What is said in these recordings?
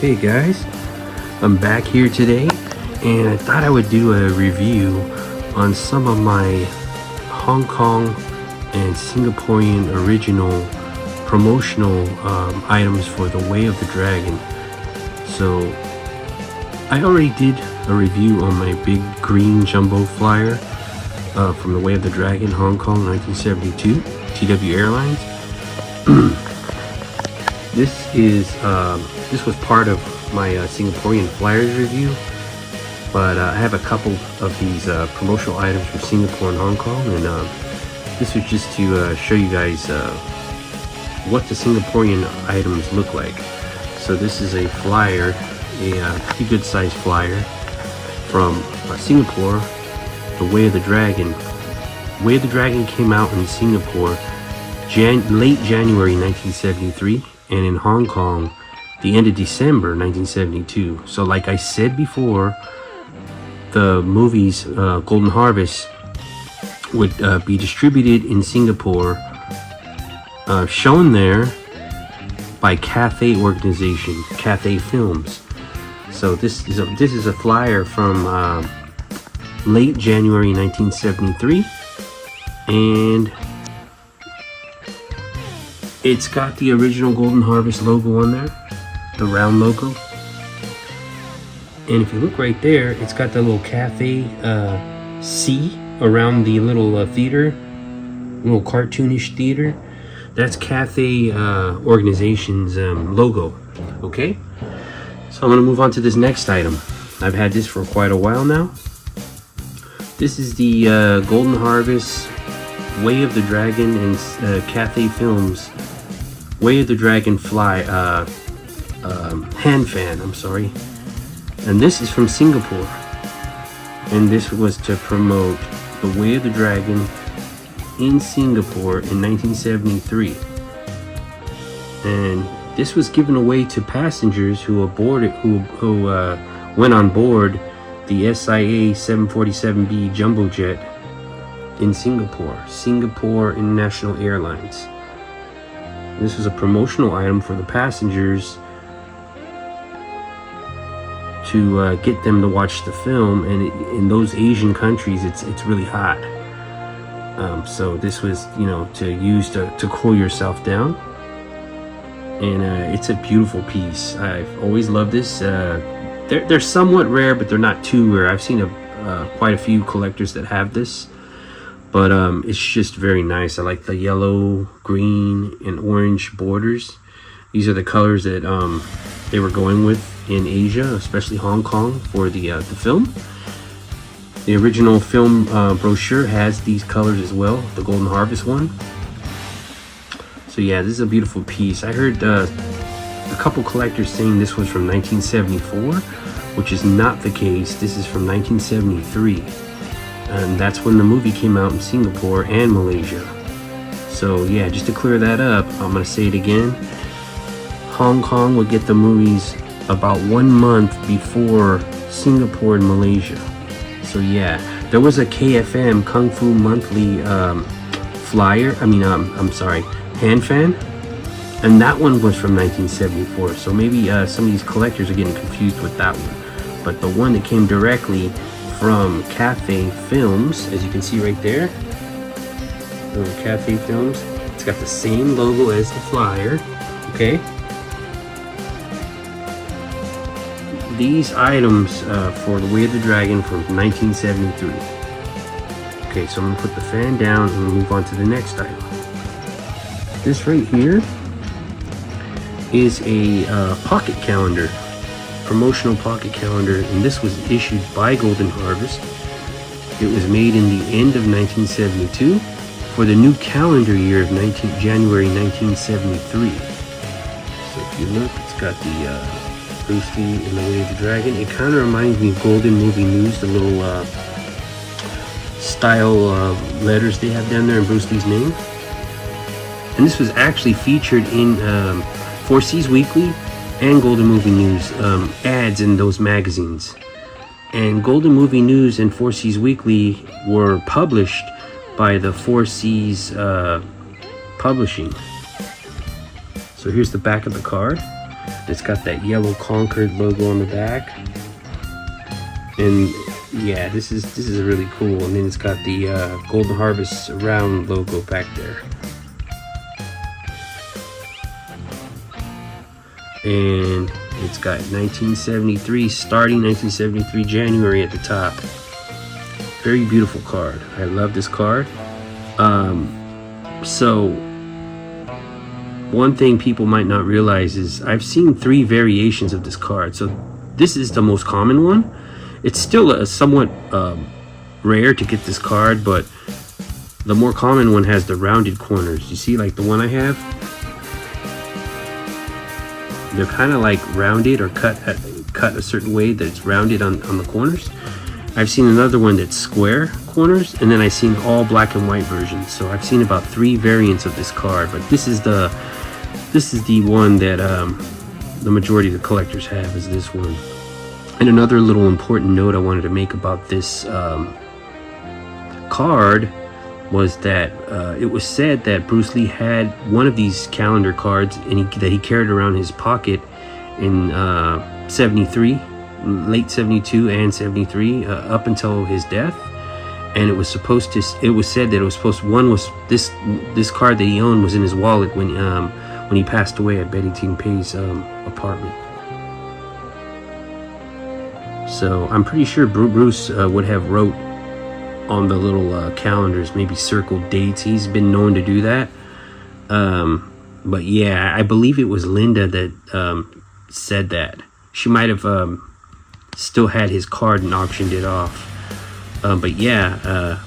Hey guys, I'm back here today and I thought I would do a review on some of my Hong Kong and Singaporean original promotional items for the Way of the Dragon. So I already did a review on my big green jumbo flyer from the Way of the Dragon, Hong Kong 1972, TW Airlines. This was part of my Singaporean flyers review, but I have a couple of these promotional items from Singapore and Hong Kong, and this was just to show you guys what the Singaporean items look like. So this is a flyer, a pretty good sized flyer from Singapore, the Way of the Dragon. Way of the Dragon came out in Singapore late January 1973, and in Hong Kong the end of December 1972. So like I said before, the movies Golden Harvest would be distributed in Singapore, shown there by Cathay organization, Cathay Films. So this is a flyer from late January 1973, and it's got the original Golden Harvest logo on there, the round logo. And if you look right there, it's got the little Cathay C around the little theater, little cartoonish theater. That's Cathay organization's logo. Okay, so I'm gonna move on to this next item. I've had this for quite a while now. This is the Golden Harvest Way of the Dragon and Cathay Films Way of the Dragon hand fan, I'm sorry. And this is from Singapore, and this was to promote the Way of the Dragon in Singapore in 1973. And this was given away to passengers who went on board the SIA 747B jumbo jet in Singapore International Airlines. This was a promotional item for the passengers to get them to watch the film, and in those Asian countries it's really hot. So this was, to use to cool yourself down, and it's a beautiful piece. I've always loved this. They're somewhat rare, but they're not too rare. I've seen quite a few collectors that have this, but it's just very nice. I like the yellow, green, and orange borders. These are the colors that they were going with in Asia, especially Hong Kong, for the film. The original film brochure has these colors as well, the Golden Harvest one. So yeah, this is a beautiful piece. I heard a couple collectors saying this was from 1974, which is not the case. This is from 1973, and that's when the movie came out in Singapore and Malaysia. So yeah, just to clear that up, I'm gonna say it again. Hong Kong would get the movies about 1 month before Singapore and Malaysia. So yeah, there was a KFM Kung Fu Monthly flyer, hand fan, and that one was from 1974. So maybe some of these collectors are getting confused with that one. But the one that came directly from Cathay Films, as you can see right there, Cathay Films, it's got the same logo as the flyer. Okay, these items for the Way of the Dragon from 1973. Okay, so I'm gonna put the fan down and move on to the next item. This right here is a pocket calendar, promotional pocket calendar, and this was issued by Golden Harvest. It was made in the end of 1972 for the new calendar year of January 1973. So if you look, it's got the Bruce Lee and the Way of the Dragon. It kind of reminds me of Golden Movie News, the little style letters they have down there in Bruce Lee's name. And this was actually featured in 4 Seas Weekly and Golden Movie News ads in those magazines. And Golden Movie News and 4 Seas Weekly were published by the 4 Seas Publishing. So here's the back of the card. It's got that yellow Concord logo on the back, and yeah, this is really cool. And then it's got the Golden Harvest round logo back there, and it's got 1973 starting 1973 January at the top. Very beautiful card. I love this card. So one thing people might not realize is I've seen 3 variations of this card. So this is the most common one. It's still a somewhat rare to get this card, but the more common one has the rounded corners. You see, like the one I have, they're kind of like rounded or cut a certain way that it's rounded on the corners. I've seen another one that's square corners, and then I've seen all black and white versions. So I've seen about 3 variants of this card, but this is the one that the majority of the collectors have, is this one. And another little important note I wanted to make about this card was that it was said that Bruce Lee had one of these calendar cards and that he carried around his pocket in 73, late 72 and 73, up until his death. And it was said that it was supposed to, one was this card that he owned was in his wallet when he passed away at Betty Ting Pei's apartment. So I'm pretty sure Bruce would have wrote on the little calendars, maybe circled dates. He's been known to do that. But yeah, I believe it was Linda that said that. She might have still had his card and auctioned it off. But yeah,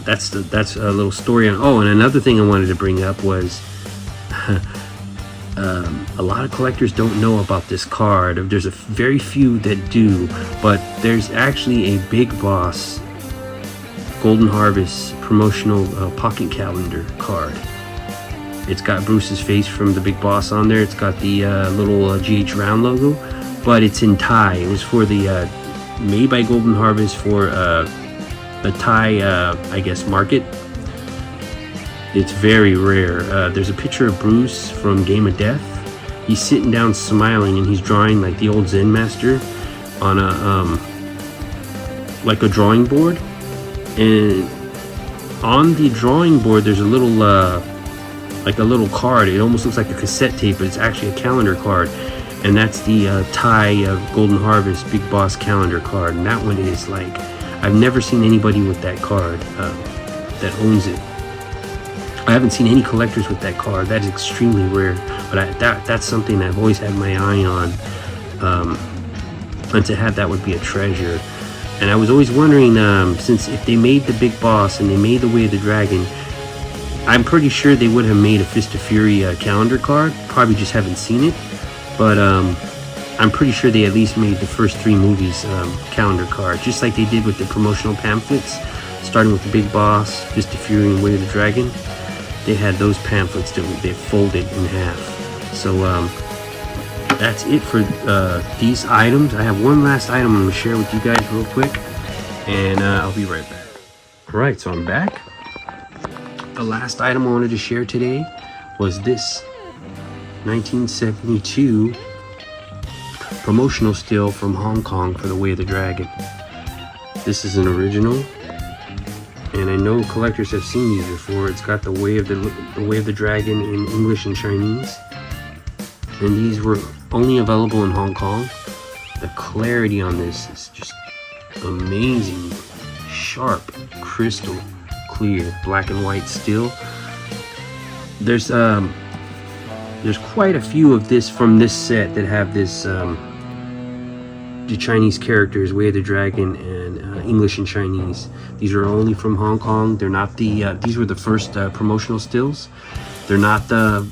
that's a little story on. Oh, and another thing I wanted to bring up was a lot of collectors don't know about this card. There's a very few that do, but there's actually a Big Boss Golden Harvest promotional pocket calendar card. It's got Bruce's face from the Big Boss on there. It's got the little GH round logo, but it's in Thai. It was for the made by Golden Harvest for the Thai, I guess, market. It's very rare. There's a picture of Bruce from Game of Death. He's sitting down smiling, and he's drawing like the old Zen master on a like a drawing board. And on the drawing board, there's a little like a little card. It almost looks like a cassette tape, but it's actually a calendar card. And that's the Thai Golden Harvest Big Boss calendar card. And that one is like, I've never seen anybody with that card that owns it. I haven't seen any collectors with that card. That is extremely rare. But that's something I've always had my eye on. And to have that would be a treasure. And I was always wondering, since if they made the Big Boss and they made the Way of the Dragon, I'm pretty sure they would have made a Fist of Fury calendar card. Probably just haven't seen it. But I'm pretty sure they at least made the first 3 movies calendar card, just like they did with the promotional pamphlets, starting with the Big Boss, Fist of Fury, and Way of the Dragon. They had those pamphlets that they folded in half. So that's it for these items. I have one last item I'm going to share with you guys real quick, and I'll be right back. Alright, so I'm back. The last item I wanted to share today was this 1972 promotional still from Hong Kong for the Way of the Dragon. This is an original, and I know collectors have seen these before. It's got the Way of the Dragon in English and Chinese, and these were only available in Hong Kong. The clarity on this is just amazing. Sharp, crystal clear, black and white still. There's quite a few of this from this set that have this the Chinese characters, Way of the Dragon, and English and Chinese. These are only from Hong Kong. They're not the these were the first promotional stills. They're not the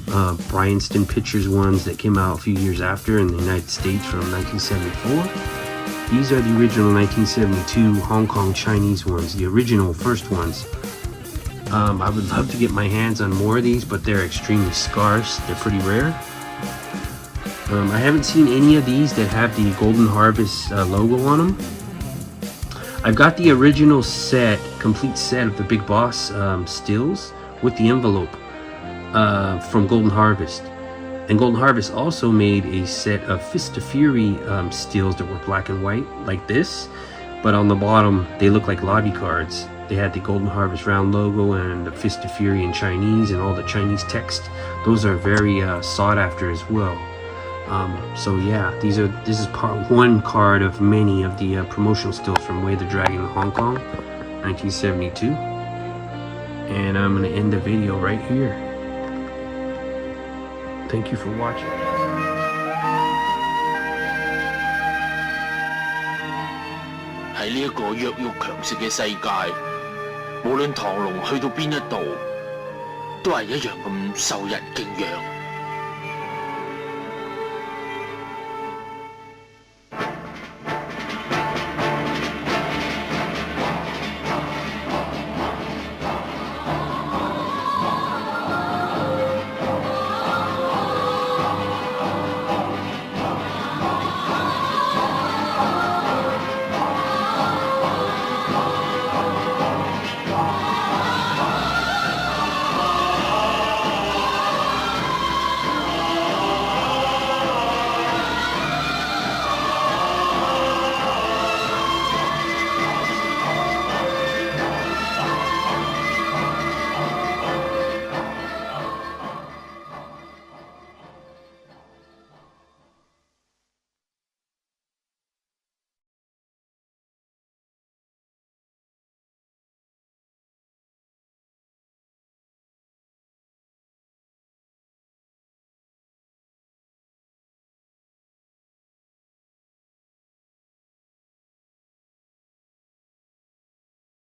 Bryanston Pictures ones that came out a few years after in the United States from 1974. These are the original 1972 Hong Kong Chinese ones, the original first ones. I would love to get my hands on more of these, but they're extremely scarce. They're pretty rare. I haven't seen any of these that have the Golden Harvest logo on them. I've got the original set, complete set of the Big Boss stills with the envelope from Golden Harvest. And Golden Harvest also made a set of Fist of Fury steels that were black and white, like this, but on the bottom they look like lobby cards. They had the Golden Harvest round logo and the Fist of Fury in Chinese and all the Chinese text. Those are very sought after as well. So yeah, this is part one card of many of the promotional stills from Way of the Dragon in Hong Kong, 1972. And I'm gonna end the video right here. Thank you for watching. 喺呢一個弱肉強食嘅世界，無論唐龍去到邊一度，都係一樣咁受人敬仰。